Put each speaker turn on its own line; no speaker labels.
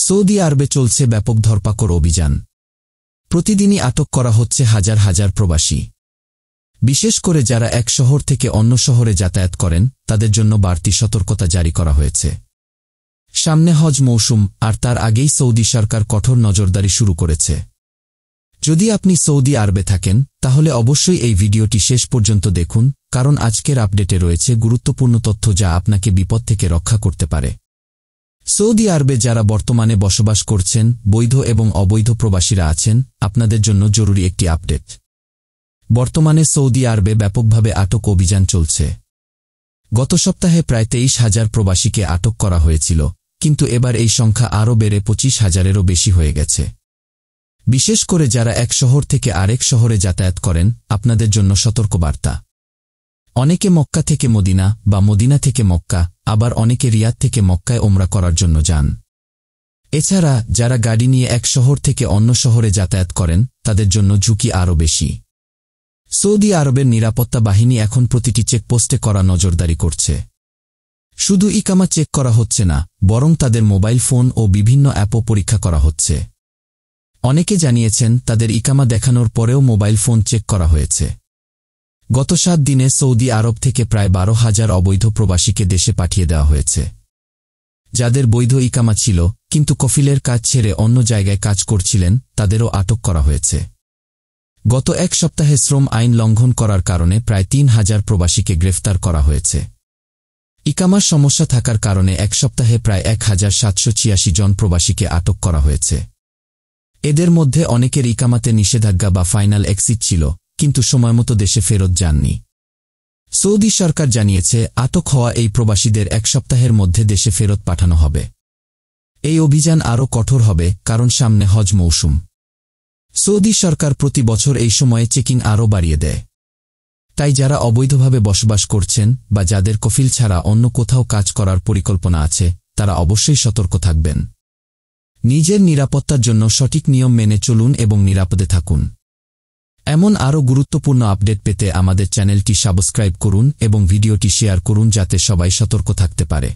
Saudi আরবে চলছে ব্যাপক ধরপাকড় অভিযান। প্রতিদিনই আটক করা হচ্ছে হাজার হাজার প্রবাসী। বিশেষ করে যারা এক শহর থেকে অন্য শহরে যাতায়াত করেন তাদের জন্য বাড়তি সতর্কতা জারি করা হয়েছে। সামনে হজ মৌসুম, আর তার আগেই সৌদি সরকার কঠোর নজরদারি শুরু করেছে। যদি আপনি সৌদি আরবে থাকেন তাহলে অবশ্যই এই ভিডিওটি শেষ পর্যন্ত দেখুন, কারণ আজকের আপডেটে রয়েছে গুরুত্বপূর্ণ তথ্য যা আপনাকে বিপদ থেকে রক্ষা করতে পারে। সৌদি আরবে যারা বর্তমানে বসবাস করছেন, বৈধ এবং অবৈধ প্রবাসীরা আছেন, আপনাদের জন্য জরুরি একটি আপডেট। বর্তমানে সৌদি আরবে ব্যাপকভাবে আটক অভিযান চলছে। গত সপ্তাহে প্রায় 23,000 প্রবাসীকে আটক করা হয়েছিল, কিন্তু এবার এই সংখ্যা আরও বেড়ে 25,000-এরও বেশি হয়ে গেছে। বিশেষ করে যারা এক শহর থেকে আরেক শহরে যাতায়াত করেন, আপনাদের জন্য সতর্কবার্তা। অনেকে মক্কা থেকে মদিনা বা মদিনা থেকে মক্কা, আবার অনেকে রিয়াদ থেকে মক্কায় ওমরা করার জন্য যান। এছাড়া যারা গাড়ি নিয়ে এক শহর থেকে অন্য শহরে যাতায়াত করেন তাদের জন্য ঝুঁকি আরও বেশি। সৌদি আরবের নিরাপত্তা বাহিনী এখন প্রতিটি চেকপোস্টে করা নজরদারি করছে। শুধু ইকামা চেক করা হচ্ছে না, বরং তাদের মোবাইল ফোন ও বিভিন্ন অ্যাপও পরীক্ষা করা হচ্ছে। অনেকে জানিয়েছেন তাদের ইকামা দেখানোর পরেও মোবাইল ফোন চেক করা হয়েছে। গত 7 দিনে সৌদি আরব থেকে প্রায় 12,000 অবৈধ প্রবাসীকে দেশে পাঠিয়ে দেওয়া হয়েছে। যাদের বৈধ ইকামা ছিল কিন্তু কফিলের কাজ ছেড়ে অন্য জায়গায় কাজ করছিলেন, তাদেরও আটক করা হয়েছে। গত এক সপ্তাহে শ্রম আইন লঙ্ঘন করার কারণে প্রায় 3,000 প্রবাসীকে গ্রেফতার করা হয়েছে। ইকামার সমস্যা থাকার কারণে এক সপ্তাহে প্রায় 1,786 জন প্রবাসীকে আটক করা হয়েছে। এদের মধ্যে অনেকের ইকামাতে নিষেধাজ্ঞা বা ফাইনাল এক্সিট ছিল, কিন্তু সময়মতো দেশে ফেরত যাননি। সৌদি সরকার জানিয়েছে আটক হওয়া এই প্রবাসীদের এক সপ্তাহের মধ্যে দেশে ফেরত পাঠানো হবে। এই অভিযান আরও কঠোর হবে, কারণ সামনে হজ মৌসুম। সৌদি সরকার প্রতি বছর এই সময়ে চেকিং আরও বাড়িয়ে দেয়। তাই যারা অবৈধভাবে বসবাস করছেন বা যাদের কফিল ছাড়া অন্য কোথাও কাজ করার পরিকল্পনা আছে, তারা অবশ্যই সতর্ক থাকবেন। নিজের নিরাপত্তার জন্য সঠিক নিয়ম মেনে চলুন এবং নিরাপদে থাকুন। এমন আরও গুরুত্বপূর্ণ আপডেট পেতে আমাদের চ্যানেলটি সাবস্ক্রাইব করুন এবং ভিডিওটি শেয়ার করুন যাতে সবাই সতর্ক থাকতে পারে।